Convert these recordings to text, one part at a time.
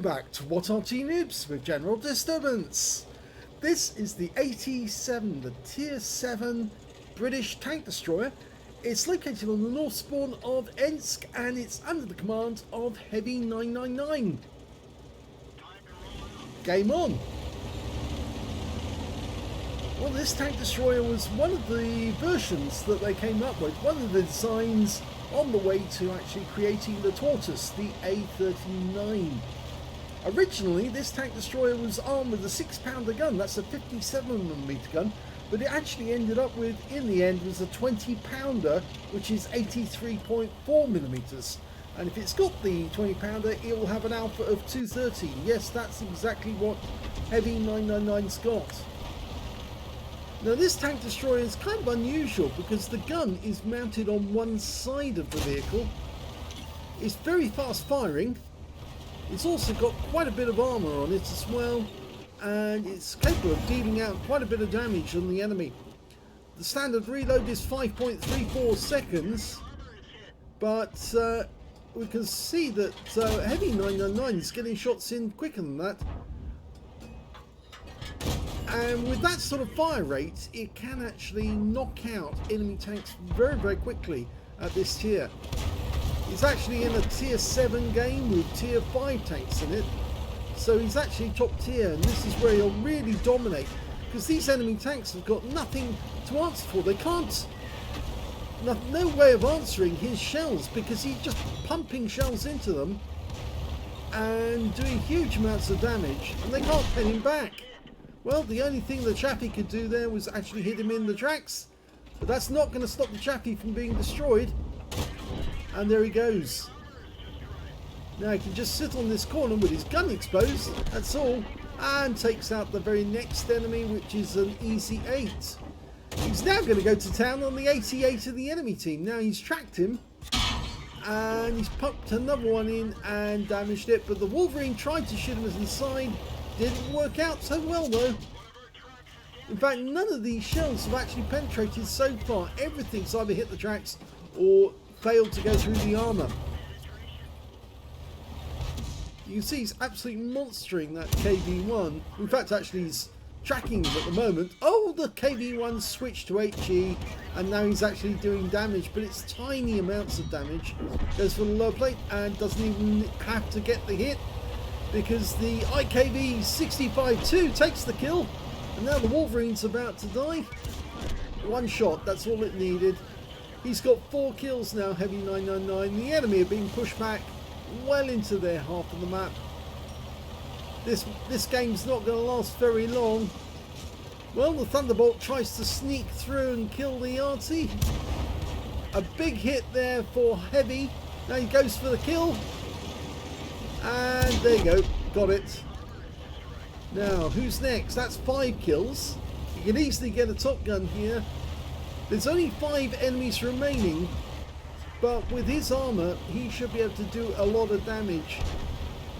back to What Arty Noobs with General Disturbance. This is the 87, the Tier 7 British tank destroyer. It's located on the north spawn of Ensk and it's under the command of heavy999. Game on. Well, this tank destroyer was one of the versions that they came up with, one of the designs on the way to actually creating the tortoise, the A39. Originally, this tank destroyer was armed with a 6-pounder gun, that's a 57mm gun, but it actually ended up with, in the end, was a 20-pounder, which is 83.4mm. And if it's got the 20-pounder, it will have an output of 230. Yes, that's exactly what heavy999's got. Now this tank destroyer is kind of unusual because the gun is mounted on one side of the vehicle. It's very fast firing. It's also got quite a bit of armour on it as well, and it's capable of dealing out quite a bit of damage on the enemy. The standard reload is 5.34 seconds, but we can see that heavy999 is getting shots in quicker than that. And with that sort of fire rate, it can actually knock out enemy tanks very, very quickly at this tier. He's actually in a tier 7 game with tier 5 tanks in it. So he's actually top tier, and this is where he'll really dominate. Because these enemy tanks have got nothing to answer for. They can't... No way of answering his shells, because he's just pumping shells into them and doing huge amounts of damage, and they can't pin him back. Well, the only thing the chappie could do there was actually hit him in the tracks, but that's not going to stop the chappie from being destroyed. And there he goes. Now he can just sit on this corner with his gun exposed, that's all, and takes out the very next enemy, which is an easy 8. He's now going to go to town on the 88 of the enemy team. Now he's tracked him, and he's pumped another one in and damaged it, but the Wolverine tried to shoot him as inside. Didn't work out so well though. In fact, none of these shells have actually penetrated so far. Everything's either hit the tracks or failed to go through the armour. You can see he's absolutely monstering that KV-1. In fact, actually he's tracking him at the moment. Oh, the KV-1 switched to HE and now he's actually doing damage, but it's tiny amounts of damage. Goes for the lower plate and doesn't even have to get the hit, because the IKV-65-2 takes the kill, and now the Wolverine's about to die. One shot, that's all it needed. He's got 4 kills now, heavy999. The enemy are being pushed back well into their half of the map. This game's not going to last very long. Well, the Thunderbolt tries to sneak through and kill the Arty. A big hit there for Heavy. Now he goes for the kill. And there you go, got it. Now, who's next? That's 5 kills. You can easily get a Top Gun here. There's only 5 enemies remaining, but with his armour, he should be able to do a lot of damage.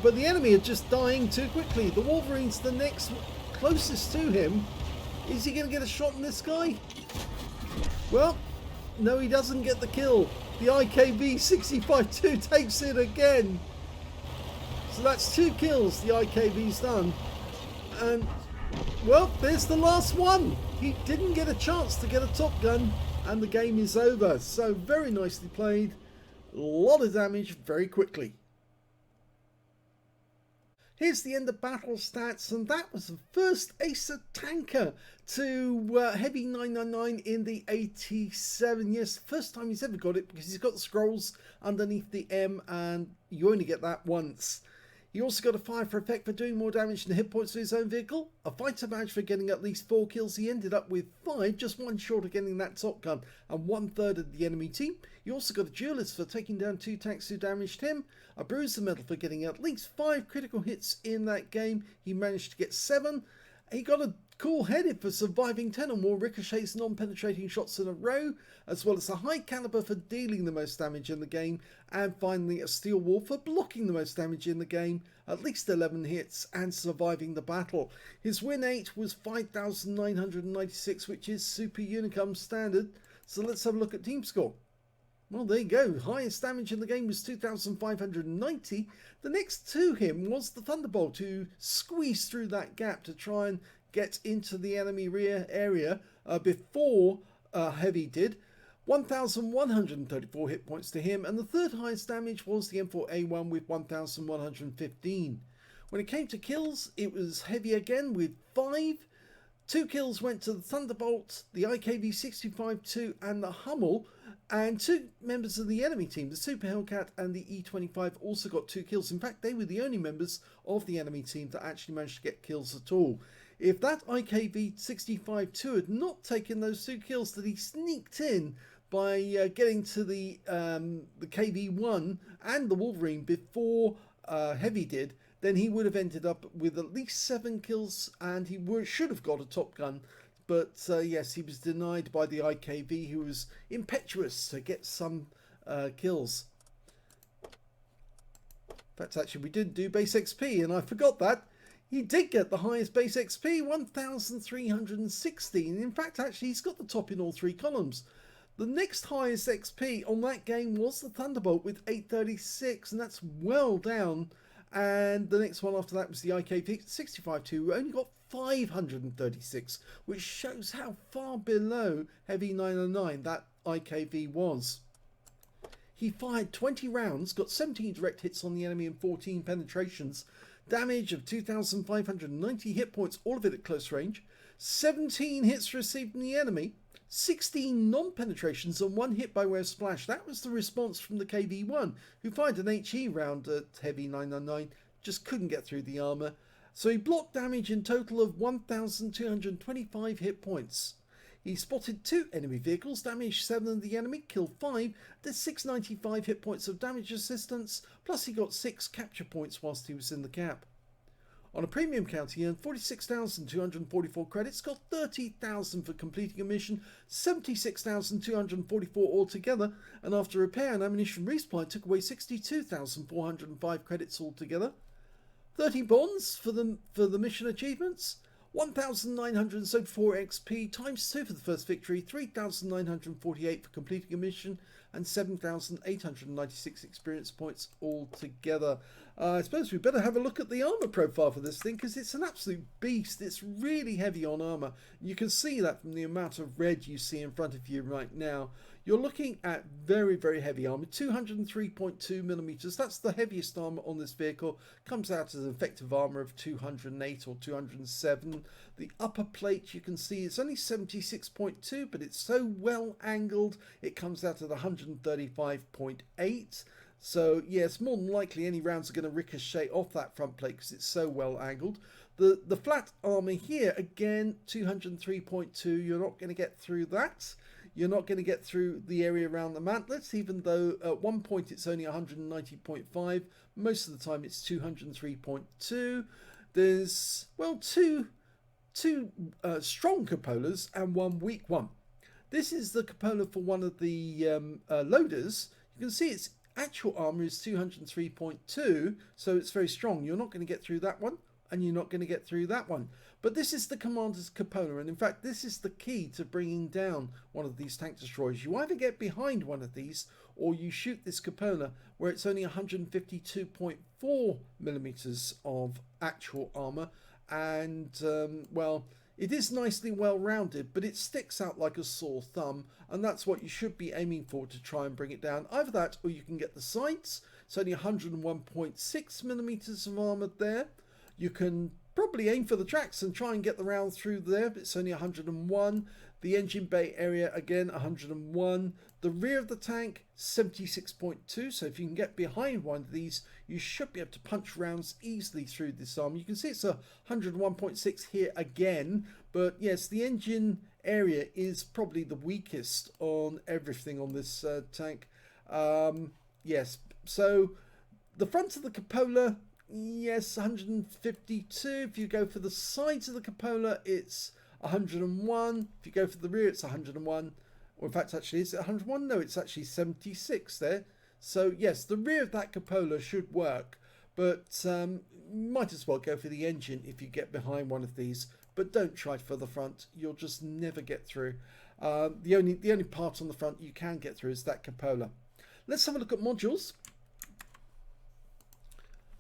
But the enemy are just dying too quickly. The Wolverine's the next closest to him. Is he going to get a shot on this guy? Well, no, he doesn't get the kill. The IKV-65-2 takes it again. So that's 2 kills the IKV's done. And, well, there's the last one. He didn't get a chance to get a Top Gun, and the game is over. So very nicely played. A lot of damage very quickly. Here's the end of battle stats, and that was the first Acer tanker to heavy999 in the 87. Yes, first time he's ever got it, because he's got the scrolls underneath the M, and you only get that once. He also got a fire for effect for doing more damage than hit points to his own vehicle, a fighter badge for getting at least 4 kills. He ended up with 5, just 1 short of getting that Top Gun, and 1/3 of the enemy team. He also got a duelist for taking down 2 tanks who damaged him, a bruiser medal for getting at least 5 critical hits in that game. He managed to get 7. He got a cool headed for surviving 10 or more ricochets non-penetrating shots in a row, as well as a high caliber for dealing the most damage in the game, and finally a steel wall for blocking the most damage in the game, at least 11 hits, and surviving the battle. His win 8 was 5,996, which is Super Unicum standard. So let's have a look at team score. Well, there you go. Highest damage in the game was 2,590. The next to him was the Thunderbolt, who squeezed through that gap to try and get into the enemy rear area before Heavy did. 1,134 hit points to him, and the third highest damage was the M4A1 with 1,115. When it came to kills, it was Heavy again with 5. 2 kills went to the Thunderbolt, the IKV-65-2 and the Hummel, and 2 members of the enemy team, the Super Hellcat and the E25, also got 2 kills. In fact, they were the only members of the enemy team that actually managed to get kills at all. If that IKV-65-2 had not taken those 2 kills that he sneaked in by getting to the KV-1 and the Wolverine before Heavy did, then he would have ended up with at least 7 kills, and he should have got a Top Gun. But yes, he was denied by the IKV, who was impetuous to get some kills. In fact, actually, we didn't do base XP, and I forgot that. He did get the highest base XP, 1,316. In fact, actually, he's got the top in all 3 columns. The next highest XP on that game was the Thunderbolt with 836, and that's well down. And the next one after that was the IKV-65-2, who only got 536, which shows how far below heavy999 that IKV was. He fired 20 rounds, got 17 direct hits on the enemy and 14 penetrations, damage of 2,590 hit points, all of it at close range, 17 hits received from the enemy, 16 non-penetrations and 1 hit by way of splash. That was the response from the KV-1, who fired an HE round at heavy999, just couldn't get through the armour. So he blocked damage in total of 1,225 hit points. He spotted 2 enemy vehicles, damaged 7 of the enemy, killed 5, did 695 hit points of damage assistance, plus he got 6 capture points whilst he was in the cap. On a premium count, he earned 46,244 credits, got 30,000 for completing a mission, 76,244 altogether, and after repair and ammunition resupply took away 62,405 credits altogether. 30 bonds for the mission achievements, 1,974 XP times 2 for the first victory, 3,948 for completing a mission, and 7,896 experience points altogether. I suppose we better have a look at the armor profile for this thing, because it's an absolute beast. It's really heavy on armor. You can see that from the amount of red you see in front of you right now. You're looking at very, very heavy armor, 203.2 millimeters. That's the heaviest armor on this vehicle. Comes out as an effective armor of 208 or 207. The upper plate, you can see it's only 76.2, but it's so well angled, it comes out at 135.8. So yes, more than likely any rounds are going to ricochet off that front plate because it's so well angled. The flat armor here, again, 203.2. You're not going to get through that. You're not going to get through the area around the mantlets, even though at one point it's only 190.5. Most of the time it's 203.2. There's, well, two strong cupolas and 1 weak one. This is the cupola for one of the loaders. You can see its actual armor is 203.2, so it's very strong. You're not going to get through that one, and you're not going to get through that one. But this is the commander's cupola, and in fact this is the key to bringing down one of these tank destroyers. You either get behind one of these, or you shoot this cupola where it's only 152.4 millimeters of actual armor, and well, it is nicely well rounded, but it sticks out like a sore thumb, and that's what you should be aiming for to try and bring it down. Either that, or you can get the sights. It's only 101.6 millimeters of armor there. You can probably aim for the tracks and try and get the round through there, but it's only 101. The engine bay area, again, 101. The rear of the tank, 76.2. So if you can get behind one of these, you should be able to punch rounds easily through this armor. You can see it's a 101.6 here again. But yes, the engine area is probably the weakest on everything on this tank. Yes, so the front of the cupola, yes, 152. If you go for the sides of the cupola, it's 101. If you go for the rear, it's 101. Or in fact, actually, is it 101? No, it's actually 76 there. So yes, the rear of that cupola should work, but might as well go for the engine if you get behind one of these. But don't try for the front; you'll just never get through. The only part on the front you can get through is that cupola. let's have a look at modules.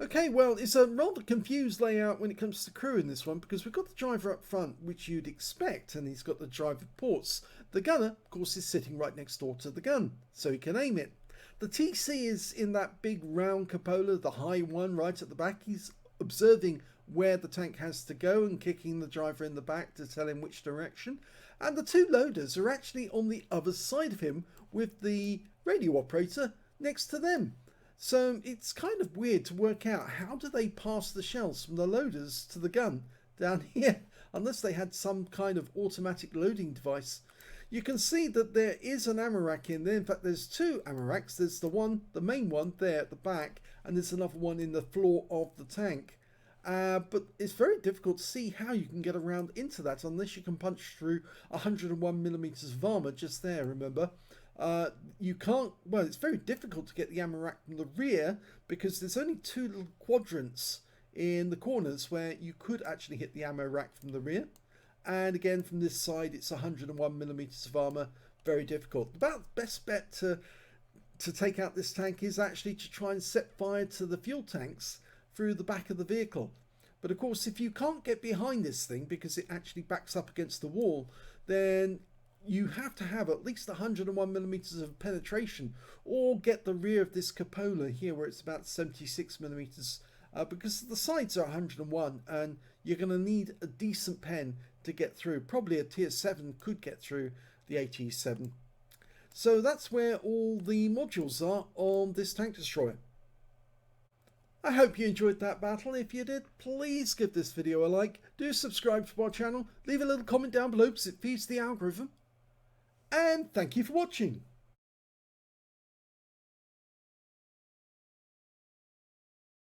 Okay, well, it's a rather confused layout when it comes to crew in this one, because we've got the driver up front, which you'd expect, and he's got the driver ports. The gunner, of course, is sitting right next door to the gun, so he can aim it. The TC is in that big round cupola, the high one right at the back. He's observing where the tank has to go and kicking the driver in the back to tell him which direction. And the two loaders are actually on the other side of him with the radio operator next to them. So it's kind of weird to work out how do they pass the shells from the loaders to the gun down here, unless they had some kind of automatic loading device. You can see that there is an ammo rack in there. In fact, there's two ammo racks. There's the main one there at the back, and there's another one in the floor of the tank. But it's very difficult to see how you can get around into that unless you can punch through 101mm of armor just there, remember. You can't, well, it's very difficult to get the ammo rack from the rear because there's only two little quadrants in the corners where you could actually hit the ammo rack from the rear. And again, from this side, it's 101mm of armor, very difficult. About the best bet to take out this tank is actually to try and set fire to the fuel tanks through the back of the vehicle. But of course, if you can't get behind this thing because it actually backs up against the wall, then you have to have at least 101mm of penetration, or get the rear of this cupola here where it's about 76mm, because the sides are 101 and you're going to need a decent pen to get through. Probably a tier 7 could get through the AT7. So that's where all the modules are on this tank destroyer. I hope you enjoyed that battle. If you did, please give this video a like. Do subscribe to our channel. Leave a little comment down below because it feeds the algorithm. And thank you for watching.